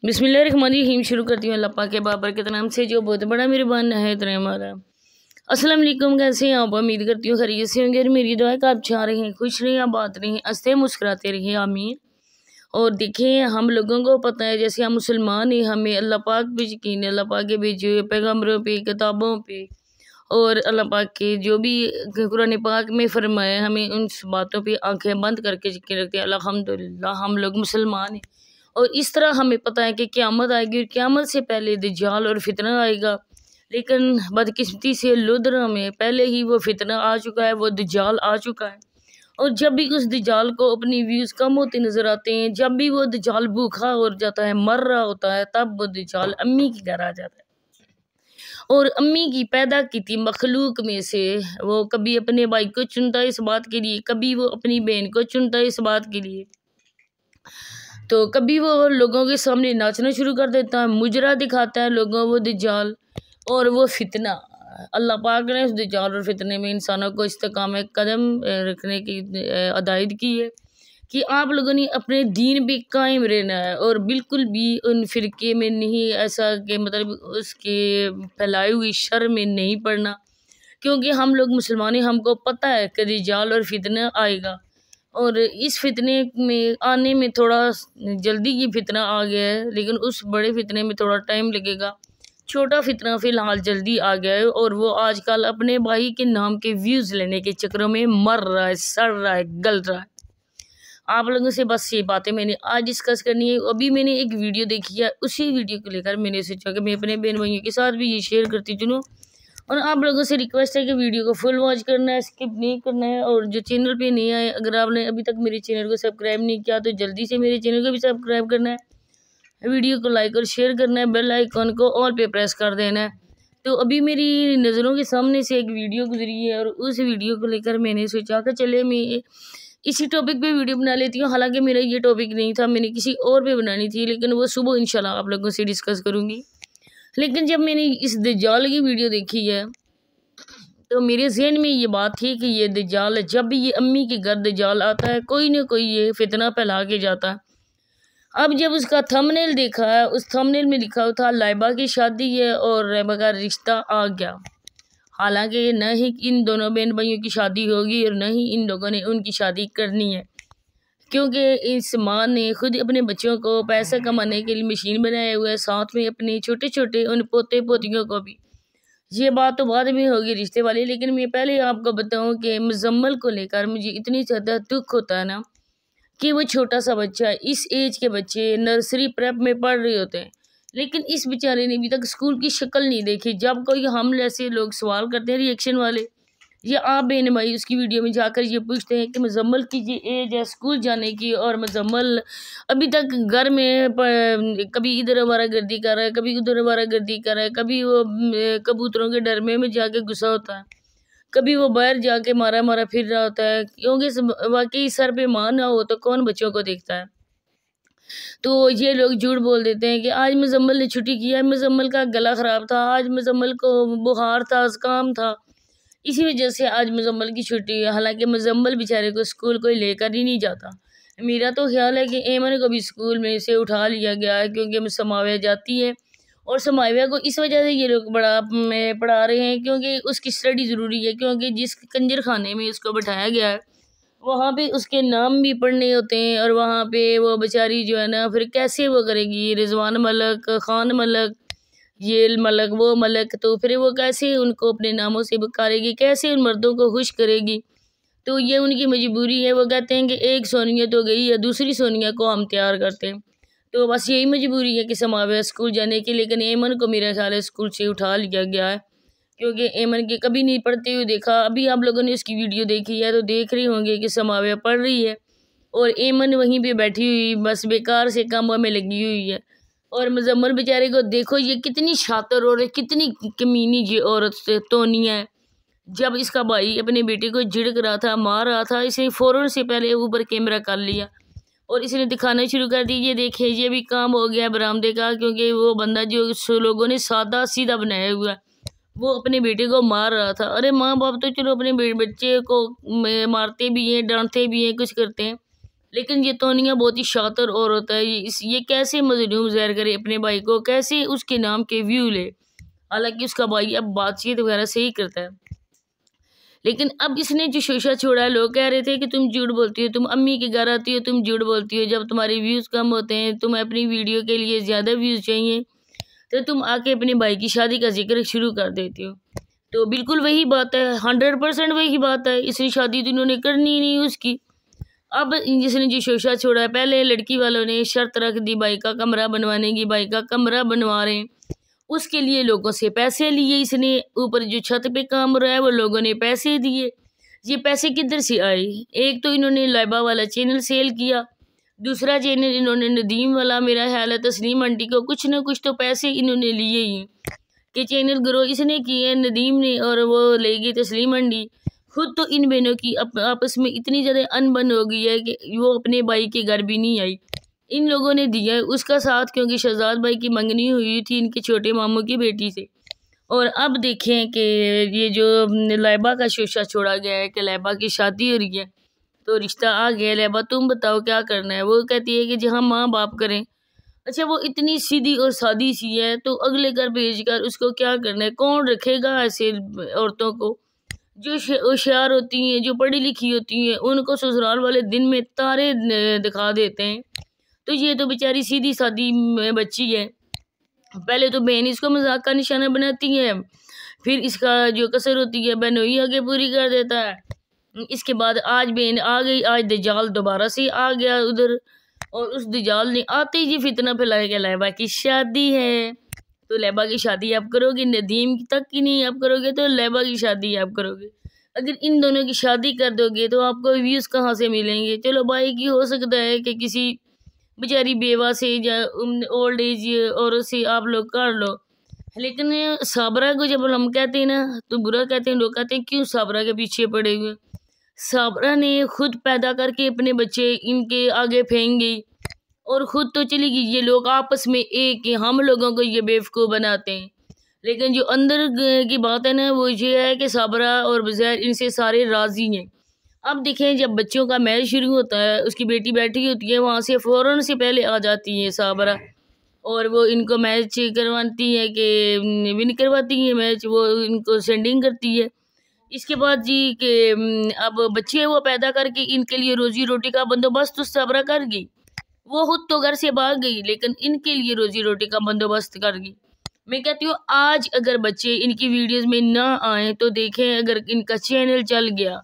बिस्मिल्लाहिर्रहमानिर्रहीम। शुरू करती हूँ अल्लाह पाक के बाबर के नाम से जो बहुत बड़ा मेहरबान है इतने हमारा। अस्सलाम वालेकुम, कैसे हैं आप? उम्मीद करती हूँ खैरियत से होंगे और मेरी दुआ है कि आप चाह रहे हैं, खुश रहें, आबाद रहें, हंसते मुस्कुराते रहें, आमीन। और देखें, हम लोगों को पता है जैसे हम मुसलमान हैं, हमें अल्लाह पाक पे यकीन है, अल्लाह पाक के भेजे हुए पैगम्बरों पे, किताबों पे, और अल्लाह पाक के जो भी कुरान पाक में फरमाया, हमें उन बातों पे आंखें बंद करके यकीन रखते हैं। अल्हम्दुलिल्लाह हम लोग मुसलमान हैं। और इस तरह हमें पता है कि क़यामत आएगी और क़यामत से पहले दज्जाल और फितना आएगा, लेकिन बदकिस्मती से लुधियाना में पहले ही वो फितना आ चुका है, वो दज्जाल आ चुका है। और जब भी उस दज्जाल को अपनी व्यूज़ कम होते नज़र आते हैं, जब भी वो दज्जाल भूखा हो जाता है, मर रहा होता है, तब वो दज्जाल अम्मी के घर आ जाता है। और अम्मी की पैदा की थी मखलूक में से वो कभी अपने भाई को चुनता है इस बात के लिए, कभी वो अपनी बहन को चुनता है इस बात के लिए, तो कभी वो लोगों के सामने नाचना शुरू कर देता है, मुजरा दिखाता है लोगों वो दज्जाल। और वो फितना अल्लाह पाक ने उस दज्जाल और फितने में इंसानों को इस्तेकाम कदम रखने की हदायत की है कि आप लोगों ने अपने दीन पे कायम रहना है और बिल्कुल भी उन फ़िरके में नहीं, ऐसा कि मतलब उसके फैलाई हुई शर में नहीं पड़ना, क्योंकि हम लोग मुसलमान हैं, हमको पता है कि दज्जाल और फितना आएगा। और इस फितने में आने में थोड़ा जल्दी ये फितना आ गया है, लेकिन उस बड़े फितने में थोड़ा टाइम लगेगा। छोटा फितना फ़िलहाल जल्दी आ गया है और वो आजकल अपने भाई के नाम के व्यूज़ लेने के चक्करों में मर रहा है, सड़ रहा है, गल रहा है। आप लोगों से बस ये बातें मैंने आज डिस्कस करनी है। अभी मैंने एक वीडियो देखी है, उसी वीडियो को लेकर मैंने सोचा कि मैं अपने बहन भाइयों के साथ भी ये शेयर करती चलूँ। और आप लोगों से रिक्वेस्ट है कि वीडियो को फुल वॉच करना है, स्किप नहीं करना है। और जो चैनल पे नहीं आए, अगर आपने अभी तक मेरे चैनल को सब्सक्राइब नहीं किया तो जल्दी से मेरे चैनल को भी सब्सक्राइब करना है, वीडियो को लाइक और शेयर करना है, बेल आइकन को ऑल पे प्रेस कर देना है। तो अभी मेरी नज़रों के सामने से एक वीडियो गुजरी है और उस वीडियो को लेकर मैंने सोचा कि चले मैं इसी टॉपिक पे वीडियो बना लेती हूँ। हालांकि मेरा ये टॉपिक नहीं था, मैंने किसी और पे बनानी थी, लेकिन वो सुबह इंशाल्लाह आप लोगों से डिस्कस करूँगी। लेकिन जब मैंने इस दज्जाल की वीडियो देखी है तो मेरे जहन में ये बात थी कि ये दज्जाल, जब भी ये अम्मी के घर दज्जाल आता है, कोई ना कोई ये फितना फैला के जाता है। अब जब उसका थंबनेल देखा है, उस थंबनेल में लिखा था लाइबा की शादी है और लाइबा का रिश्ता आ गया। हालांकि न ही इन दोनों बहन भाइयों की शादी होगी और न ही इन लोगों ने उनकी शादी करनी है, क्योंकि इस माँ ने खुद अपने बच्चों को पैसा कमाने के लिए मशीन बनाया हुआ है, साथ में अपने छोटे छोटे उन पोते पोतियों को भी। ये बात तो बाद में होगी रिश्ते वाली, लेकिन मैं पहले आपको बताऊं कि मुजम्मल को लेकर मुझे इतनी ज़्यादा दुख होता है ना कि वो छोटा सा बच्चा, इस एज के बच्चे नर्सरी प्रेप में पढ़ रहे होते हैं, लेकिन इस बेचारे ने अभी तक स्कूल की शक्ल नहीं देखी। जब कोई हम जैसे लोग सवाल करते हैं रिएक्शन वाले, या आप बहन भाई उसकी वीडियो में जाकर ये पूछते हैं कि मुजम्मल की ये एज है स्कूल जाने की और मुजम्मल अभी तक घर में कभी इधर आवारागर्दी कर रहा है, कभी उधर आवारागर्दी कर रहा है, कभी वो कबूतरों के डर में जाके गुस्सा होता है, कभी वो बाहर जाके मारा मारा फिर रहा होता है, क्योंकि वाकई सर पे मार ना हो तो कौन बच्चों को देखता है। तो ये लोग झूठ बोल देते हैं कि आज मुजम्मल ने छुट्टी की है, मुजम्मल का गला ख़राब था, आज मुजम्मल को बुखार था, ज़ुकाम था, इसी वजह से आज मुजम्मल की छुट्टी है। हालांकि मुजम्मल बेचारे को स्कूल कोई लेकर ही नहीं जाता। मेरा तो ख्याल है कि एमन को भी स्कूल में से उठा लिया गया है, क्योंकि समाविया जाती है और समाविया को इस वजह से ये लोग पढ़ा रहे हैं क्योंकि उसकी स्टडी ज़रूरी है, क्योंकि जिस कंजर खाने में उसको बिठाया गया है वहाँ पे उसके नाम भी पढ़ने होते हैं, और वहाँ पे वो बेचारी जो है ना फिर कैसे वो करेगी, रिजवान मलक, ख़ान मलक, ये मलक, वो मलक, तो फिर वो कैसे उनको अपने नामों से पुकारेगी, कैसे उन मर्दों को खुश करेगी। तो ये उनकी मजबूरी है। वो कहते हैं कि एक सोनिया तो गई है, दूसरी सोनिया को हम तैयार करते हैं। तो बस यही मजबूरी है कि समाविया स्कूल जाने की। लेकिन एमन को मेरा ख्याल है स्कूल से उठा लिया गया है, क्योंकि एमन के कभी नहीं पढ़ते हुए देखा। अभी आप लोगों ने उसकी वीडियो देखी है तो देख रहे होंगे कि समाविया पढ़ रही है और एमन वहीं पे बैठी हुई बस बेकार से कामों में लगी हुई है। और मुजम्मल बेचारे को देखो, ये कितनी शातिर और कितनी कमीनी ये औरत से तोनिया है। जब इसका भाई अपने बेटे को झिड़क रहा था, मार रहा था, इसने फ़ौरन से पहले ऊपर कैमरा कर लिया और इसने दिखाना शुरू कर दी। ये देखिए, ये भी काम हो गया बरामदे का, क्योंकि वो बंदा जो लोगों ने सादा सीधा बनाया हुआ है वो अपने बेटे को मार रहा था। अरे माँ बाप तो चलो अपने बच्चे को मारते भी हैं, डांटते भी हैं, कुछ करते हैं, लेकिन ये तोनिया बहुत ही शातिर औरत है। ये कैसे मजलूम ज़ाहिर करे अपने भाई को, कैसे उसके नाम के व्यू ले। हालांकि उसका भाई अब बातचीत वगैरह सही करता है, लेकिन अब इसने जो शोशा छोड़ा, लोग कह रहे थे कि तुम झूठ बोलती हो, तुम अम्मी के घर आती हो, तुम झूठ बोलती हो, जब तुम्हारे व्यूज़ कम होते हैं, तुम्हें अपनी वीडियो के लिए ज़्यादा व्यूज़ चाहिए, तो तुम आके अपने भाई की शादी का जिक्र शुरू कर देती हो। तो बिल्कुल वही बात है, 100% वही बात है। इसने शादी तो इन्होंने करनी ही नहीं उसकी। अब जिसने जो शोशा छोड़ा है, पहले लड़की वालों ने शर्त रख दी भाई का कमरा बनवाने की, भाई का कमरा बनवा रहे हैं, उसके लिए लोगों से पैसे लिए इसने। ऊपर जो छत पे काम हो रहा है वो लोगों ने पैसे दिए। ये पैसे किधर से आए? एक तो इन्होंने लाइबा वाला चैनल सेल किया, दूसरा चैनल इन्होंने नदीम वाला, मेरा ख्याल है तस्लीम आंटी को कुछ ना कुछ तो पैसे इन्होंने लिए ही कि चैनल ग्रो इसने किए नदीम ने, और वो ले गई तस्लीम आंटी। खुद तो इन बहनों की आपस में इतनी ज़्यादा अनबन हो गई है कि वो अपने भाई के घर भी नहीं आई। इन लोगों ने दिया है उसका साथ, क्योंकि शहजाद भाई की मंगनी हुई थी इनके छोटे मामू की बेटी से। और अब देखें कि ये जो लाइबा का शोशा छोड़ा गया है कि लाइबा की शादी हो रही है, तो रिश्ता आ गया, लाइबा तुम बताओ क्या करना है। वो कहती है कि जहाँ माँ बाप करें। अच्छा, वो इतनी सीधी और सादी सी है, तो अगले घर भेज कर उसको क्या करना है? कौन रखेगा ऐसे औरतों को जो होशियार होती हैं, जो पढ़ी लिखी होती हैं? उनको ससुराल वाले दिन में तारे दिखा देते हैं। तो ये तो बेचारी सीधी सादी बच्ची है। पहले तो बहन इसको मजाक का निशाना बनाती है, फिर इसका जो कसर होती है बहनोई आगे पूरी कर देता है। इसके बाद आज बहन आ गई, आज दजाल दोबारा से आ गया उधर, और उस दजाल ने आते ही फितना फैलाया कि लैबा की शादी है। तो लैबा की शादी आप करोगे, नदीम तक की नहीं आप करोगे, तो लैबा की शादी आप करोगे। अगर इन दोनों की शादी कर दोगे तो आपको व्यूज़ कहाँ से मिलेंगे? चलो भाई की हो सकता है कि किसी बेचारी बेवा से या ओल्ड एज औरत से आप लोग कर लो, लेकिन साबरा को जब हम कहते हैं ना तो बुरा कहते हैं। लोग कहते हैं क्यों साबरा के पीछे पड़े हुए। साबरा ने खुद पैदा करके अपने बच्चे इनके आगे फेंक गई और खुद तो चली गई। ये लोग आपस में एक हम लोगों को ये बेवकूफ़ बनाते हैं, लेकिन जो अंदर की बात है ना वो ये है कि साबरा और बज़ैर इनसे सारे राज़ी हैं। अब देखें, जब बच्चों का मैच शुरू होता है, उसकी बेटी बैठी होती है, वहाँ से फ़ौरन से पहले आ जाती है साबरा, और वो इनको मैच करवाती है कि विन करवाती है मैच, वो इनको सेंडिंग करती है। इसके बाद जी कि अब बच्चे वो पैदा करके इनके लिए रोज़ी रोटी का बंदोबस्त तो साबरा कर गई। वो खुद तो घर से भाग गई, लेकिन इनके लिए रोज़ी रोटी का बंदोबस्त कर गई। मैं कहती हूँ आज अगर बच्चे इनकी वीडियोज़ में ना आए तो देखें, अगर इनका चैनल चल गया,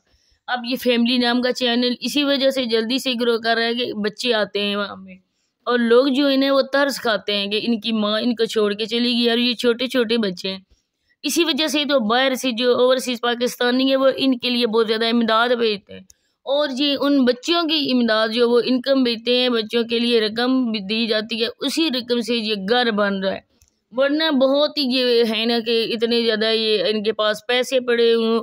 अब ये फैमिली नाम का चैनल इसी वजह से जल्दी से ग्रो कर रहा है कि बच्चे आते हैं वहाँ में, और लोग जो इन्हें वो तरस खाते हैं कि इनकी माँ इनको छोड़ के चली गई, और ये छोटे छोटे बच्चे हैं। इसी वजह से तो बाहर से जो ओवरसीज़ पाकिस्तानी है वो इनके लिए बहुत ज़्यादा इमदाद भेजते हैं, और ये उन बच्चों की इमदाद जो वो इनकम भेजते हैं, बच्चों के लिए रकम दी जाती है, उसी रकम से ये घर बन रहा है। वरना बहुत ही ये है ना कि इतने ज़्यादा ये इनके पास पैसे पड़े हों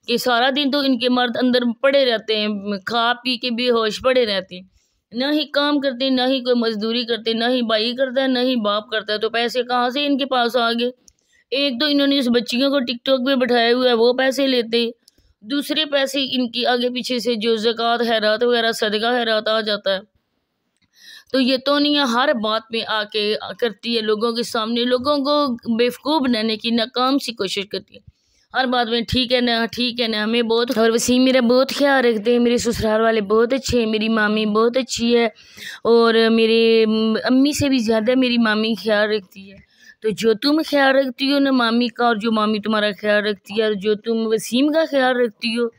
कि सारा दिन तो इनके मर्द अंदर पड़े रहते हैं, खा पी के बेहोश पड़े रहते हैं, ना ही काम करते, ना ही कोई मजदूरी करते, ना ही भाई करता है, ना ही बाप करता है। तो पैसे कहाँ से इनके पास आ गए? एक तो इन्होंने इस बच्चियों को टिकटॉक पे बैठाया हुआ है, वो पैसे लेते, दूसरे पैसे इनकी आगे पीछे से जो ज़कात खैरात वगैरह सदका खैरात आ जाता है। तो ये तोनिया हर बात में आके करती है, लोगों के सामने लोगों को बेवकूफ़ बनाने की नाकाम सी कोशिश करती है। हर बात में ठीक है ना, ठीक है ना, हमें बहुत, और वसीम मेरा बहुत ख्याल रखते हैं, मेरे ससुराल वाले बहुत अच्छे हैं, मेरी मामी बहुत अच्छी है, और मेरे अम्मी से भी ज़्यादा मेरी मामी ख्याल रखती है। तो जो तुम ख्याल रखती हो ना मामी का, और जो मामी तुम्हारा ख्याल रखती है, और जो तुम वसीम का ख्याल रखती हो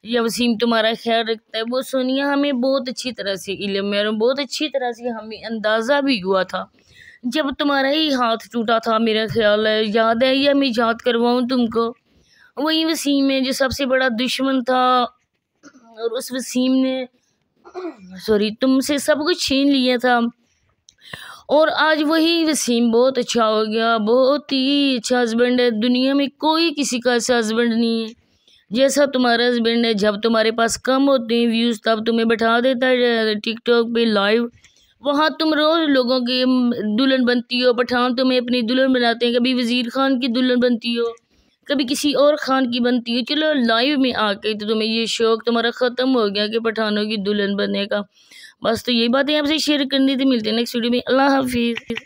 या वसीम तुम्हारा ख्याल रखता है, वो सोनिया हमें बहुत अच्छी तरह से इल्म है, और बहुत अच्छी तरह से हमें अंदाज़ा भी हुआ था जब तुम्हारा ही हाथ टूटा था। मेरा ख्याल है, याद है, या मैं याद करवाऊँ तुमको? वही वसीम है जो सबसे बड़ा दुश्मन था, और उस वसीम ने तुमसे सब कुछ छीन लिया था, और आज वही वसीम बहुत अच्छा हो गया, बहुत ही अच्छा हस्बैंड है। दुनिया में कोई किसी का ऐसा हस्बैंड नहीं है जैसा तुम्हारा हस्बैंड है। जब तुम्हारे पास कम होते हैं व्यूज़, तब तुम्हें बैठा देता है टिकटॉक पे लाइव, वहाँ तुम रोज़ लोगों की दुल्हन बनती हो, पठान तुम्हें अपनी दुल्हन बनाते हैं, कभी वज़ीर खान की दुल्हन बनती हो, कभी किसी और खान की बनती हो। चलो लाइव में आके तो तुम्हें ये शौक़ तुम्हारा ख़त्म हो गया कि पठानों की दुल्हन बनने का। बस तो यही बातें आपसे शेयर करनी थी। मिलते हैं नेक्स्ट वीडियो में। अल्लाह हाफिज़।